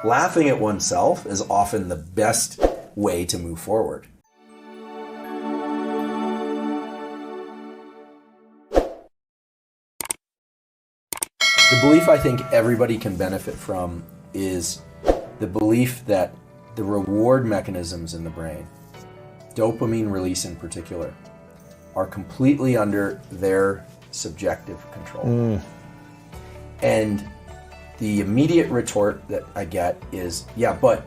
laughing at oneself is often the best way to move forward. The belief I think everybody can benefit from is the belief that the reward mechanisms in the brain, dopamine release in particular, are completely under their subjective control. And the immediate retort that I get is, yeah, but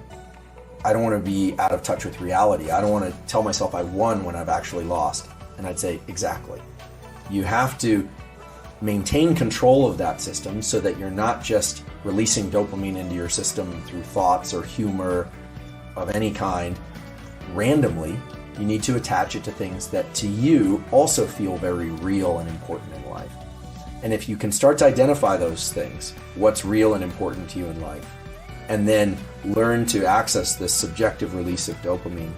I don't want to be out of touch with reality. I don't want to tell myself I won when I've actually lost. And I'd say, exactly. You have to maintain control of that system so that you're not just releasing dopamine into your system through thoughts or humor of any kind randomly. You need to attach it to things that to you also feel very real and important in life. And if you can start to identify those things, what's real and important to you in life, and then learn to access this subjective release of dopamine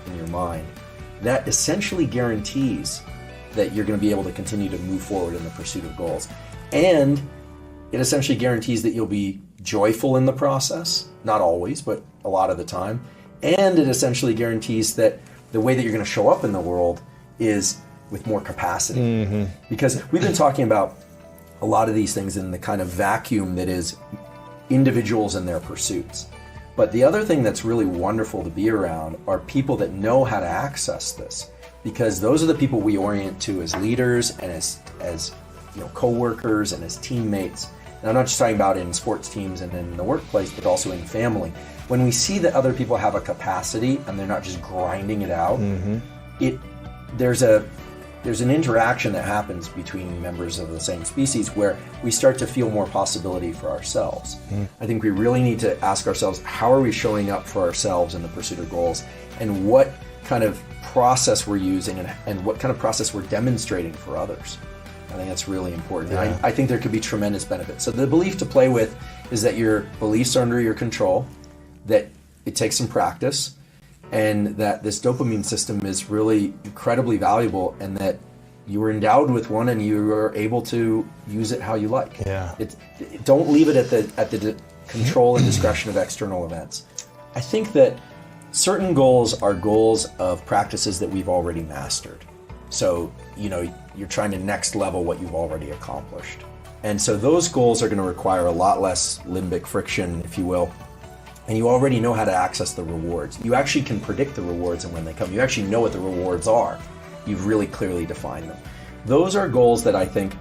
in your mind, that essentially guarantees that you're going to be able to continue to move forward in the pursuit of goals. And it essentially guarantees that you'll be joyful in the process, not always, but a lot of the time. And it essentially guarantees that the way that you're going to show up in the world is with more capacity. Because we've been talking about a lot of these things in the kind of vacuum that is individuals and their pursuits. But the other thing that's really wonderful to be around are people that know how to access this, because those are the people we orient to as leaders and as co-workers and as teammates. And I'm not just talking about in sports teams and in the workplace, but also in family. When we see that other people have a capacity and they're not just grinding it out, there's an interaction that happens between members of the same species where we start to feel more possibility for ourselves. I think we really need to ask ourselves, how are we showing up for ourselves in the pursuit of goals, and what kind of process we're using and what kind of process we're demonstrating for others. I think that's really important. Yeah. I think there could be tremendous benefits. So the belief to play with is that your beliefs are under your control, that it takes some practice, and that this dopamine system is really incredibly valuable, and that you were endowed with one and you are able to use it how you like. Yeah. Don't leave it at the control and discretion of external events. I think that certain goals are goals of practices that we've already mastered. So, you're trying to next level what you've already accomplished. And so those goals are going to require a lot less limbic friction, if you will. And you already know how to access the rewards. You actually can predict the rewards and when they come. You actually know what the rewards are. You've really clearly defined them. Those are goals that I think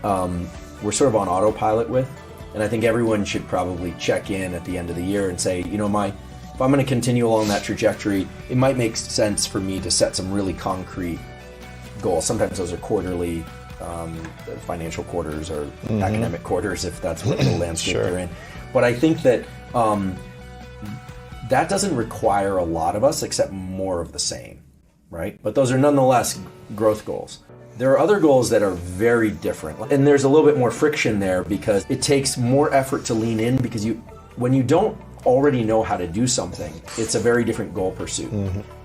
we're sort of on autopilot with. And I think everyone should probably check in at the end of the year and say, if I'm going to continue along that trajectory, it might make sense for me to set some really concrete goals. Sometimes those are quarterly, financial quarters or academic quarters, if that's what the landscape they're in. But I think that that doesn't require a lot of us except more of the same, right? But those are nonetheless growth goals. There are other goals that are very different, and there's a little bit more friction there because it takes more effort to lean in, because when you don't already know how to do something, it's a very different goal pursuit.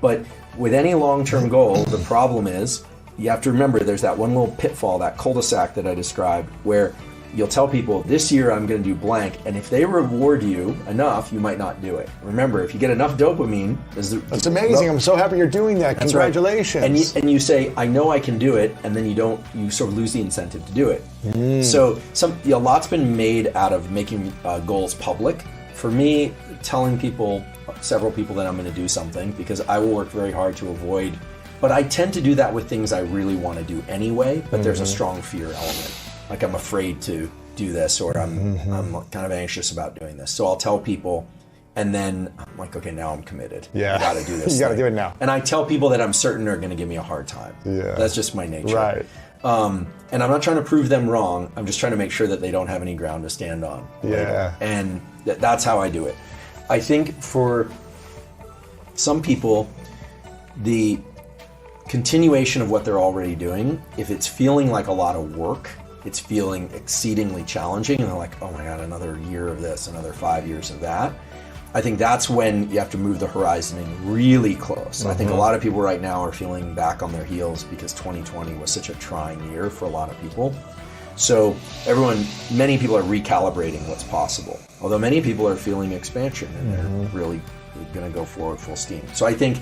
But with any long-term goal, the problem is you have to remember there's that one little pitfall, that cul-de-sac that I described, where you'll tell people, this year I'm going to do blank, and if they reward you enough, you might not do it. Remember, if you get enough dopamine... That's amazing. I'm so happy you're doing that. That's Congratulations. right. And you say, I know I can do it, and then you sort of lose the incentive to do it. So a lot's been made out of making goals public. For me, telling several people that I'm going to do something, because I will work very hard to avoid, but I tend to do that with things I really want to do anyway, but there's a strong fear element. Like I'm afraid to do this, or I'm kind of anxious about doing this. So I'll tell people, and then I'm like, okay, now I'm committed. Yeah. I got to do this. You got to do it now. And I tell people that I'm certain are going to give me a hard time. Yeah. That's just my nature. Right. And I'm not trying to prove them wrong. I'm just trying to make sure that they don't have any ground to stand on. Yeah. And that's how I do it. I think for some people, the continuation of what they're already doing, if it's feeling like a lot of work, it's feeling exceedingly challenging, and they're like, oh my God, another year of this, another 5 years of that. I think that's when you have to move the horizon in really close. I think a lot of people right now are feeling back on their heels because 2020 was such a trying year for a lot of people. So many people are recalibrating what's possible. Although many people are feeling expansion and they're really going to go forward full steam. So I think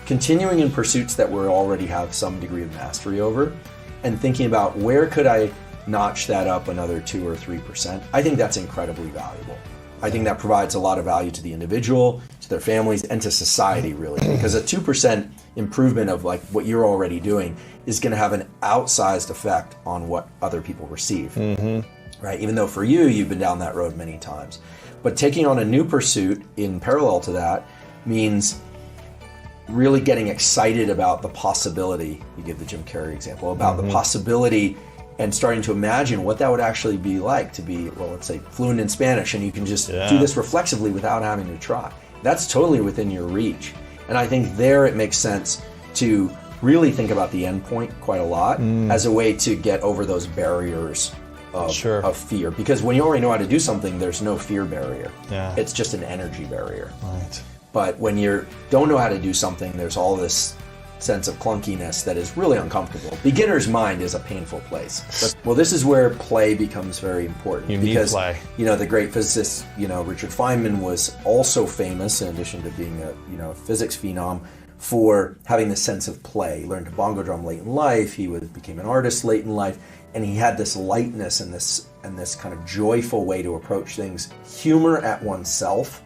continuing in pursuits that we already have some degree of mastery over and thinking about where could I notch that up another 2 or 3%, I think that's incredibly valuable. I think that provides a lot of value to the individual, to their families, and to society, really. Because a 2% improvement of like what you're already doing is going to have an outsized effect on what other people receive, right? Even though for you, you've been down that road many times. But taking on a new pursuit in parallel to that means really getting excited about the possibility. You give the Jim Carrey example, about the possibility and starting to imagine what that would actually be like to be, well, let's say fluent in Spanish, and you can just do this reflexively without having to try. That's totally within your reach. And I think there it makes sense to really think about the end point quite a lot as a way to get over those barriers of fear. Because when you already know how to do something, there's no fear barrier. It's just an energy barrier. Right. But when you don't know how to do something, there's all this sense of clunkiness that is really uncomfortable. Beginner's mind is a painful place. But, well, this is where play becomes very important. You need play. You know, the great physicist, Richard Feynman was also famous, in addition to being a physics phenom, for having this sense of play. He learned to bongo drum late in life. He became an artist late in life, and he had this lightness and this kind of joyful way to approach things. Humor at oneself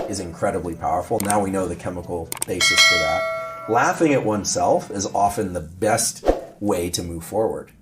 is incredibly powerful. Now we know the chemical basis for that. Laughing at oneself is often the best way to move forward.